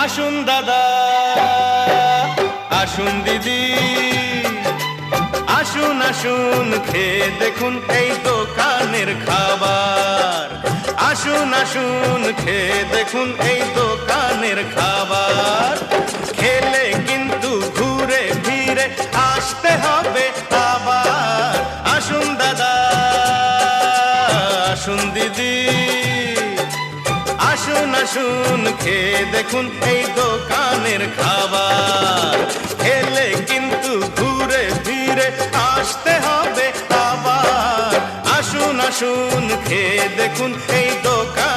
আসুন দাদা, আসুন দিদি, আসুন আসুন খেয়ে দেখুন এই দোকানের খাবার। আসুন আসুন খেয়ে দেখুন এই দোকানের খাবার। খেলে কিন্তু ঘুরে ফিরে আসতে হবে আবার। আসুন দাদা, আসুন দিদি, আসুন আসুন খেয়ে দেখুন এই দোকানের খাবার। খেলে কিন্তু ঘুরে ফিরে আসতে হবে আবার। আসুন আসুন খেয়ে দেখুন এই দোকান